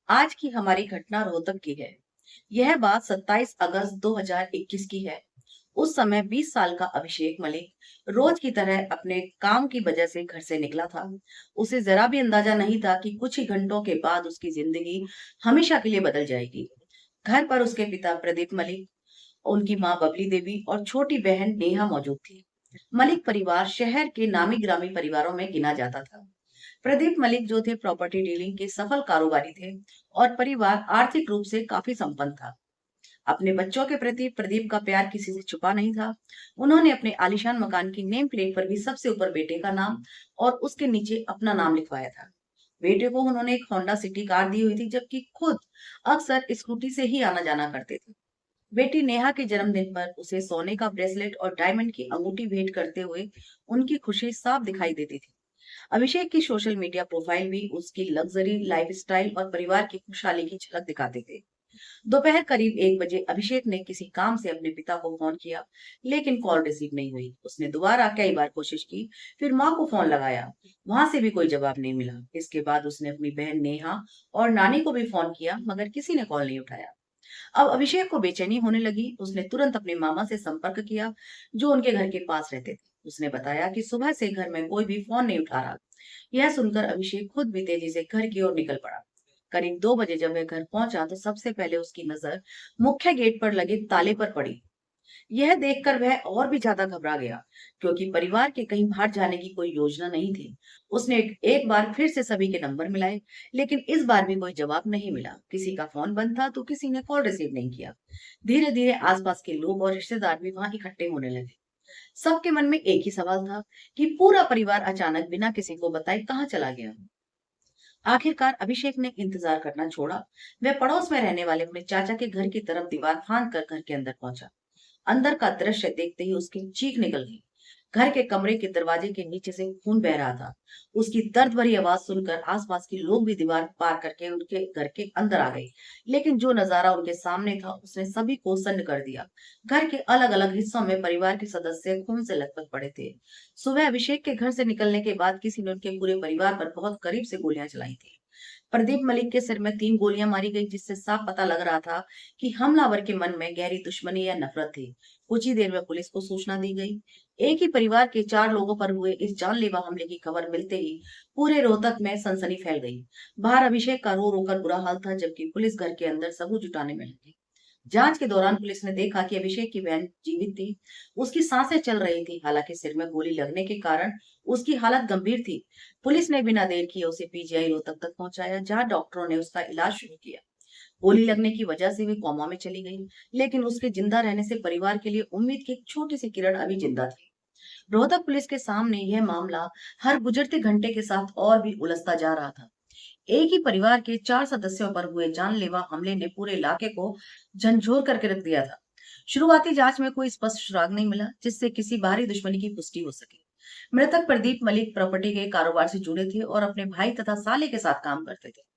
आज की हमारी घटना रोहतक की है। यह बात 27 अगस्त 2021 की है। उस समय 20 साल का अभिषेक मलिक रोज की तरह अपने काम की वजह से घर से निकला था। उसे जरा भी अंदाजा नहीं था कि कुछ ही घंटों के बाद उसकी जिंदगी हमेशा के लिए बदल जाएगी। घर पर उसके पिता प्रदीप मलिक, उनकी माँ बबली देवी और छोटी बहन नेहा मौजूद थी। मलिक परिवार शहर के नामी ग्रामी परिवारों में गिना जाता था। प्रदीप मलिक जो थे प्रॉपर्टी डीलिंग के सफल कारोबारी थे और परिवार आर्थिक रूप से काफी संपन्न था। अपने बच्चों के प्रति प्रदीप का प्यार किसी से छुपा नहीं था। उन्होंने अपने आलीशान मकान की नेम प्लेट पर भी सबसे ऊपर बेटे का नाम और उसके नीचे अपना नाम लिखवाया था। बेटे को उन्होंने एक होंडा सिटी कार दी हुई थी, जबकि खुद अक्सर स्कूटी से ही आना जाना करते थे। बेटी नेहा के जन्मदिन पर उसे सोने का ब्रेसलेट और डायमंड की अंगूठी भेंट करते हुए उनकी खुशी साफ दिखाई देती थी। अभिषेक की सोशल मीडिया प्रोफाइल भी उसकी लग्जरी लाइफस्टाइल और परिवार की खुशहाली की झलक दिखाते थे। दोपहर करीब 1 बजे अभिषेक ने किसी काम से अपने पिता को फोन किया, लेकिन कॉल रिसीव नहीं हुई। उसने दोबारा कई बार कोशिश की, फिर माँ को फोन लगाया, वहां से भी कोई जवाब नहीं मिला। इसके बाद उसने अपनी बहन नेहा और नानी को भी फोन किया, मगर किसी ने कॉल नहीं उठाया। अब अभिषेक को बेचैनी होने लगी। उसने तुरंत अपने मामा से संपर्क किया, जो उनके घर के पास रहते थे। उसने बताया कि सुबह से घर में कोई भी फोन नहीं उठा रहा। यह सुनकर अभिषेक खुद भी तेजी से घर की ओर निकल पड़ा। करीब 2 बजे जब वह घर पहुंचा तो सबसे पहले उसकी नजर मुख्य गेट पर लगे ताले पर पड़ी। यह देखकर वह और भी ज्यादा घबरा गया, क्योंकि परिवार के कहीं बाहर जाने की कोई योजना नहीं थी। उसने एक बार फिर से सभी के नंबर मिलाए, लेकिन इस बार भी कोई जवाब नहीं मिला। किसी का फोन बंद था तो किसी ने कॉल रिसीव नहीं किया। धीरे धीरे आसपास के लोग और रिश्तेदार भी वहां इकट्ठे होने लगे। सबके मन में एक ही सवाल था कि पूरा परिवार अचानक बिना किसी को बताए कहाँ चला गया। आखिरकार अभिषेक ने इंतजार करना छोड़ा। वह पड़ोस में रहने वाले अपने चाचा के घर की तरफ दीवार फांद कर घर के अंदर पहुंचा। अंदर का दृश्य देखते ही उसकी चीख निकल गई। घर के कमरे के दरवाजे के नीचे से खून बह रहा था। उसकी दर्द भरी आवाज सुनकर आसपास के लोग भी दीवार पार करके उनके घर के अंदर आ गए। लेकिन जो नजारा उनके सामने था उसने सभी को सन्न कर दिया। घर के अलग अलग हिस्सों में परिवार के सदस्य खून से लथपथ पड़े थे। सुबह अभिषेक के घर से निकलने के बाद किसी ने उनके पूरे परिवार पर बहुत करीब से गोलियां चलाई थी। प्रदीप मलिक के सिर में 3 गोलियां मारी गई, जिससे साफ पता लग रहा था कि हमलावर के मन में गहरी दुश्मनी या नफरत थी। कुछ ही देर में पुलिस को सूचना दी गई। एक ही परिवार के 4 लोगों पर हुए इस जानलेवा हमले की खबर मिलते ही पूरे रोहतक में सनसनी फैल गई। बाहर अभिषेक का रो रोकर बुरा हाल था, जबकि पुलिस घर के अंदर सबूत जुटाने में लगी। जांच के दौरान पुलिस ने देखा कि अभिषेक की बहन जीवित थी। उसकी सांसें चल रही थी, हालांकि सिर में गोली लगने के कारण उसकी हालत गंभीर थी। पुलिस ने बिना देर किए उसे पीजीआई रोहतक तक पहुंचाया, जहां डॉक्टरों ने उसका इलाज शुरू किया। गोली लगने की वजह से वे कोमा में चली गई, लेकिन उसके जिंदा रहने से परिवार के लिए उम्मीद की एक छोटी सी किरण अभी जिंदा थी। रोहतक पुलिस के सामने यह मामला हर गुजरते घंटे के साथ और भी उलझता जा रहा था। एक ही परिवार के 4 सदस्यों पर हुए जानलेवा हमले ने पूरे इलाके को झंझोर करके रख दिया था। शुरुआती जांच में कोई स्पष्ट सुराग नहीं मिला, जिससे किसी बाहरी दुश्मनी की पुष्टि हो सके। मृतक प्रदीप मलिक प्रॉपर्टी के कारोबार से जुड़े थे और अपने भाई तथा साले के साथ काम करते थे।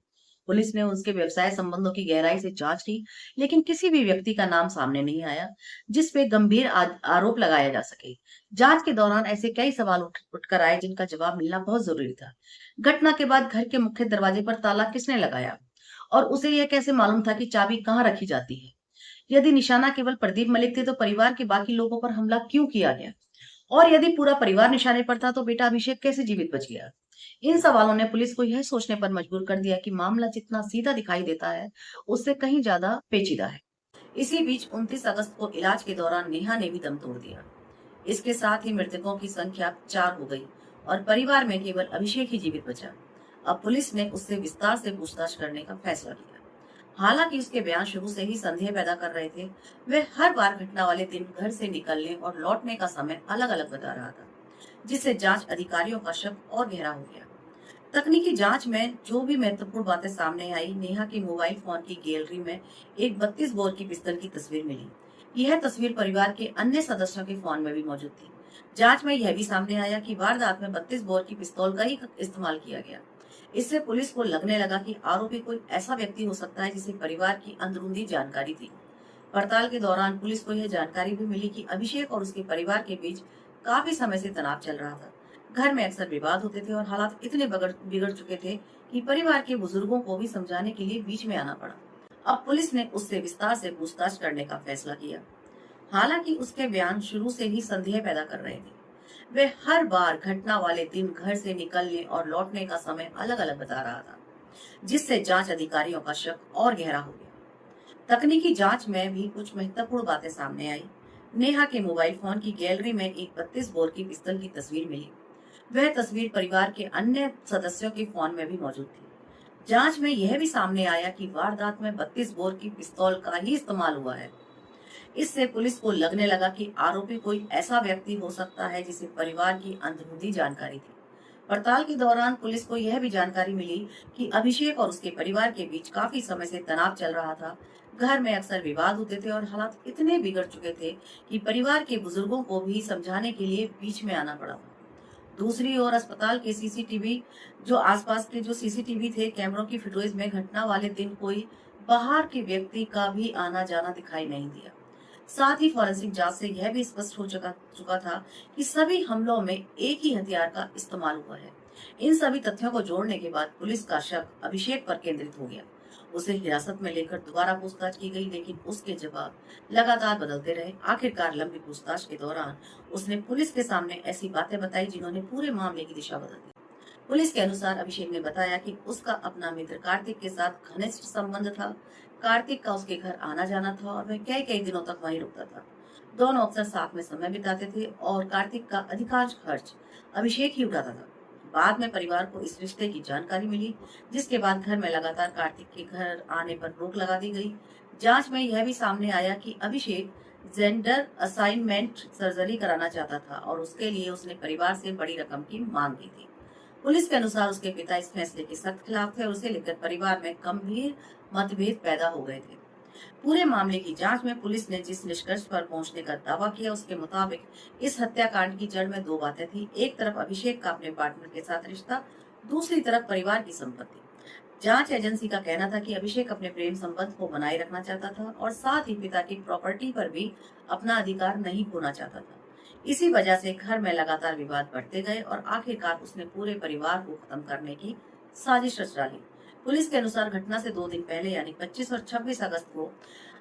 पुलिस ने उसके व्यवसाय संबंधों की गहराई से जांच की, लेकिन किसी भी व्यक्ति का नाम सामने नहीं आया जिस पे गंभीर आरोप लगाया जा सके। जांच के दौरान ऐसे कई सवाल उठकर आए जिनका जवाब मिलना बहुत जरूरी था। घटना के बाद घर के मुख्य दरवाजे पर ताला किसने लगाया और उसे यह कैसे मालूम था कि चाबी कहाँ रखी जाती है? यदि निशाना केवल प्रदीप मलिक थे तो परिवार के बाकी लोगों पर हमला क्यों किया गया? और यदि पूरा परिवार निशाने पर था तो बेटा अभिषेक कैसे जीवित बच गया? इन सवालों ने पुलिस को यह सोचने पर मजबूर कर दिया कि मामला जितना सीधा दिखाई देता है, उससे कहीं ज्यादा पेचीदा है। इसी बीच 29 अगस्त को इलाज के दौरान नेहा ने भी दम तोड़ दिया। इसके साथ ही मृतकों की संख्या 4 हो गई और परिवार में केवल अभिषेक ही जीवित बचा। अब पुलिस ने उससे विस्तार से पूछताछ करने का फैसला किया। हालांकि उसके बयान शुरू से ही संदेह पैदा कर रहे थे। वह हर बार घटना वाले दिन घर से निकलने और लौटने का समय अलग अलग बता रहा था, जिससे जांच अधिकारियों का शक और गहरा हो गया। तकनीकी जांच में जो भी महत्वपूर्ण बातें सामने आई, नेहा के मोबाइल फोन की गैलरी में एक 32 बोर की पिस्तौल की तस्वीर मिली। यह तस्वीर परिवार के अन्य सदस्यों के फोन में भी मौजूद थी। जांच में यह भी सामने आया कि वारदात में 32 बोर की पिस्तौल का ही इस्तेमाल किया गया। इससे पुलिस को लगने लगा कि आरोपी कोई ऐसा व्यक्ति हो सकता है जिसे परिवार की अंदरूनी जानकारी थी। पड़ताल के दौरान पुलिस को यह जानकारी भी मिली कि अभिषेक और उसके परिवार के बीच काफी समय से तनाव चल रहा था, घर में अक्सर विवाद होते थे और हालात इतने बिगड़ चुके थे कि परिवार के बुजुर्गों को भी समझाने के लिए बीच में आना पड़ा। अब पुलिस ने उससे विस्तार से पूछताछ करने का फैसला किया। हालांकि उसके बयान शुरू से ही संदेह पैदा कर रहे थे। वे हर बार घटना वाले दिन घर से निकलने और लौटने का समय अलग अलग बता रहा था, जिससे जांच अधिकारियों का शक और गहरा हो गया। तकनीकी जांच में भी कुछ महत्वपूर्ण बातें सामने आई। नेहा के मोबाइल फोन की गैलरी में एक 32 बोर की पिस्तौल की तस्वीर मिली। वह तस्वीर परिवार के अन्य सदस्यों के फोन में भी मौजूद थी। जांच में यह भी सामने आया कि वारदात में 32 बोर की पिस्तौल का ही इस्तेमाल हुआ है। इससे पुलिस को लगने लगा कि आरोपी कोई ऐसा व्यक्ति हो सकता है जिसे परिवार की अंदरूनी जानकारी थी। पड़ताल के दौरान पुलिस को यह भी जानकारी मिली कि अभिषेक और उसके परिवार के बीच काफी समय से तनाव चल रहा था। घर में अक्सर विवाद होते थे और हालात इतने बिगड़ चुके थे कि परिवार के बुजुर्गों को भी समझाने के लिए बीच में आना पड़ा था। दूसरी ओर अस्पताल के सीसीटीवी जो आसपास के जो सीसीटीवी थे कैमरों की फुटेज में घटना वाले दिन कोई बाहर के व्यक्ति का भी आना जाना दिखाई नहीं दिया। साथ ही फॉरेंसिक जांच से यह भी स्पष्ट हो चुका था कि सभी हमलों में एक ही हथियार का इस्तेमाल हुआ है। इन सभी तथ्यों को जोड़ने के बाद पुलिस का शक अभिषेक पर केंद्रित हो गया। उसे हिरासत में लेकर दोबारा पूछताछ की गई, लेकिन उसके जवाब लगातार बदलते रहे। आखिरकार लंबी पूछताछ के दौरान उसने पुलिस के सामने ऐसी बातें बताई जिन्होंने पूरे मामले की दिशा बदल दी। पुलिस के अनुसार अभिषेक ने बताया कि उसका अपना मित्र कार्तिक के साथ घनिष्ठ संबंध था। कार्तिक का उसके घर आना जाना था और वह कई कई दिनों तक वहीं रुकता था। दोनों अक्सर साथ में समय बिताते थे और कार्तिक का अधिकांश खर्च अभिषेक ही उठाता था। बाद में परिवार को इस रिश्ते की जानकारी मिली, जिसके बाद घर में लगातार कार्तिक के घर आने पर रोक लगा दी गई। जांच में यह भी सामने आया कि अभिषेक जेंडर असाइनमेंट सर्जरी कराना चाहता था और उसके लिए उसने परिवार से बड़ी रकम की मांग की थी। पुलिस के अनुसार उसके पिता इस फैसले के सख्त खिलाफ थे और उसे लेकर परिवार में गंभीर मतभेद पैदा हो गए थे। पूरे मामले की जांच में पुलिस ने जिस निष्कर्ष पर पहुंचने का दावा किया उसके मुताबिक इस हत्याकांड की जड़ में दो बातें थी। एक तरफ अभिषेक का अपने पार्टनर के साथ रिश्ता, दूसरी तरफ परिवार की संपत्ति। जांच एजेंसी का कहना था कि अभिषेक अपने प्रेम संबंध को बनाए रखना चाहता था और साथ ही पिता की प्रॉपर्टी पर भी अपना अधिकार नहीं खोना चाहता था। इसी वजह से घर में लगातार विवाद बढ़ते गए और आखिरकार उसने पूरे परिवार को खत्म करने की साजिश रच डाली। पुलिस के अनुसार घटना से 2 दिन पहले यानी 25 और 26 अगस्त को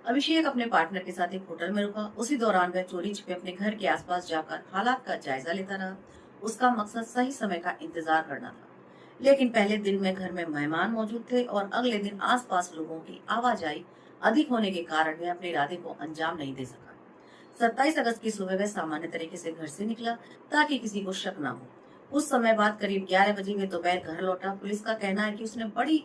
अभिषेक अपने पार्टनर के साथ एक होटल में रुका। उसी दौरान वह चोरी छिपे अपने घर के आसपास जाकर हालात का जायजा लेता रहा। उसका मकसद सही समय का इंतजार करना था, लेकिन पहले दिन में घर में मेहमान मौजूद थे और अगले दिन आसपास लोगों की आवाजाही अधिक होने के कारण वह अपने इरादे को अंजाम नहीं दे सका। 27 अगस्त की सुबह वह सामान्य तरीके से घर से निकला ताकि किसी को शक न हो। उस समय बाद करीब 11 बजे वह दोपहर घर लौटा। पुलिस का कहना है कि उसने बड़ी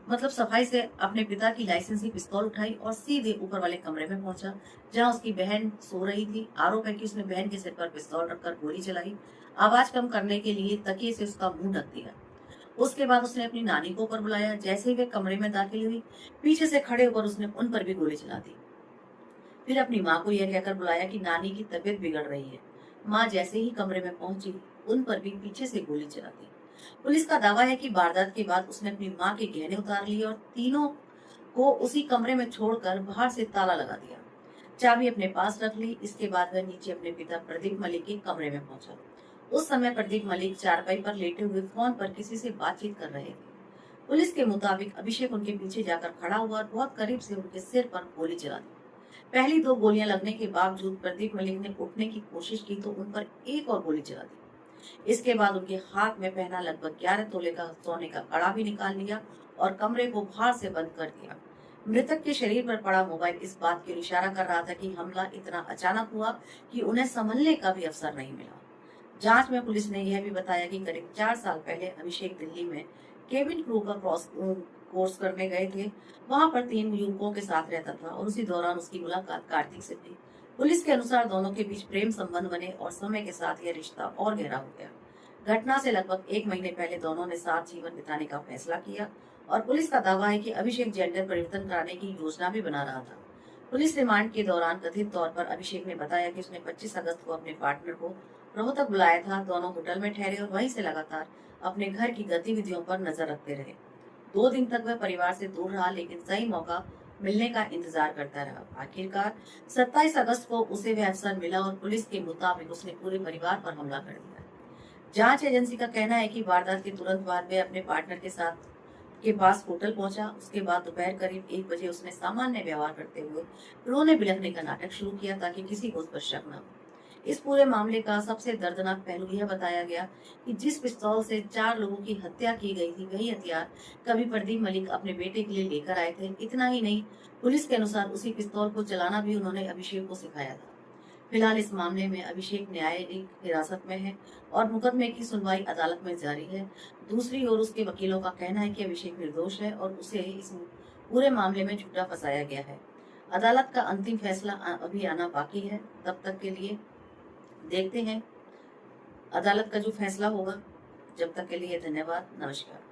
सफाई से अपने पिता की लाइसेंसी पिस्तौल उठाई और सीधे ऊपर वाले कमरे में पहुंचा, जहां उसकी बहन सो रही थी। आरोप है कि उसने बहन के सिर पर पिस्तौल रखकर गोली चलाई। आवाज कम करने के लिए तकिए से उसका मुंह ढक दिया। उसके बाद उसने अपनी नानी को ऊपर बुलाया। जैसे ही वे कमरे में दाखिल हुई, पीछे से खड़े होकर उसने उन पर भी गोली चला दी। फिर अपनी माँ को यह कहकर बुलाया कि नानी की तबीयत बिगड़ रही है। माँ जैसे ही कमरे में पहुंची, उन पर भी पीछे से गोली चला दी। पुलिस का दावा है कि वारदात के बाद उसने अपनी माँ के गहने उतार लिए और तीनों को उसी कमरे में छोड़कर बाहर से ताला लगा दिया। चाबी अपने पास रख ली। इसके बाद वह नीचे अपने पिता प्रदीप मलिक के कमरे में पहुंचा। उस समय प्रदीप मलिक चारपाई पर लेटे हुए फोन पर किसी से बातचीत कर रहे थे। पुलिस के मुताबिक अभिषेक उनके पीछे जाकर खड़ा हुआ और बहुत करीब से उनके सिर पर गोली चला दी। पहली 2 गोलियां लगने के बावजूद प्रदीप मलिक ने उठने की कोशिश की तो उन पर एक और गोली चला दी। इसके बाद उनके हाथ में पहना लगभग 11 तोले का सोने का कड़ा भी निकाल लिया और कमरे को बाहर से बंद कर दिया। मृतक के शरीर पर पड़ा मोबाइल इस बात की ओर इशारा कर रहा था कि हमला इतना अचानक हुआ कि उन्हें संभलने का भी अवसर नहीं मिला। जांच में पुलिस ने यह भी बताया कि करीब 4 साल पहले अभिषेक दिल्ली में केबिन क्रू का कोर्स करने गए थे। वहां पर 3 युवकों के साथ रहता था और उसी दौरान उसकी मुलाकात कार्तिक से हुई। पुलिस के अनुसार दोनों के बीच प्रेम संबंध बने और समय के साथ यह रिश्ता और गहरा हो गया। घटना से लगभग 1 महीने पहले दोनों ने साथ जीवन बिताने का फैसला किया और पुलिस का दावा है कि अभिषेक जेंडर परिवर्तन कराने की योजना भी बना रहा था। पुलिस रिमांड के दौरान कथित तौर पर अभिषेक ने बताया कि उसने 25 अगस्त को अपने पार्टनर को रोहतक बुलाया था। दोनों होटल में ठहरे और वहीं से लगातार अपने घर की गतिविधियों पर नजर रखते रहे। 2 दिन तक वह परिवार से दूर रहा, लेकिन सही मौका मिलने का इंतजार करता रहा। आखिरकार 27 अगस्त को उसे वह अवसर मिला और पुलिस के मुताबिक उसने पूरे परिवार पर हमला कर दिया। जांच एजेंसी का कहना है कि वारदात के तुरंत बाद वह अपने पार्टनर के पास होटल पहुंचा। उसके बाद दोपहर करीब 1 बजे उसने सामान्य व्यवहार करते हुए रोने बिलखने का नाटक शुरू किया ताकि किसी को उस पर शक न हो। इस पूरे मामले का सबसे दर्दनाक पहलू यह बताया गया कि जिस पिस्तौल से 4 लोगों की हत्या की गई थी, वही हथियार कभी प्रदीप मलिक अपने बेटे के लिए लेकर आए थे। इतना ही नहीं, पुलिस के अनुसार उसी पिस्तौल को चलाना भी उन्होंने अभिषेक को सिखाया था। फिलहाल इस मामले में अभिषेक न्यायिक हिरासत में है और मुकदमे की सुनवाई अदालत में जारी है। दूसरी ओर उसके वकीलों का कहना है कि अभिषेक निर्दोष है और उसे इस पूरे मामले में झूठा फंसाया गया है। अदालत का अंतिम फैसला अभी आना बाकी है। तब तक के लिए देखते हैं अदालत का जो फैसला होगा। जब तक के लिए धन्यवाद, नमस्कार।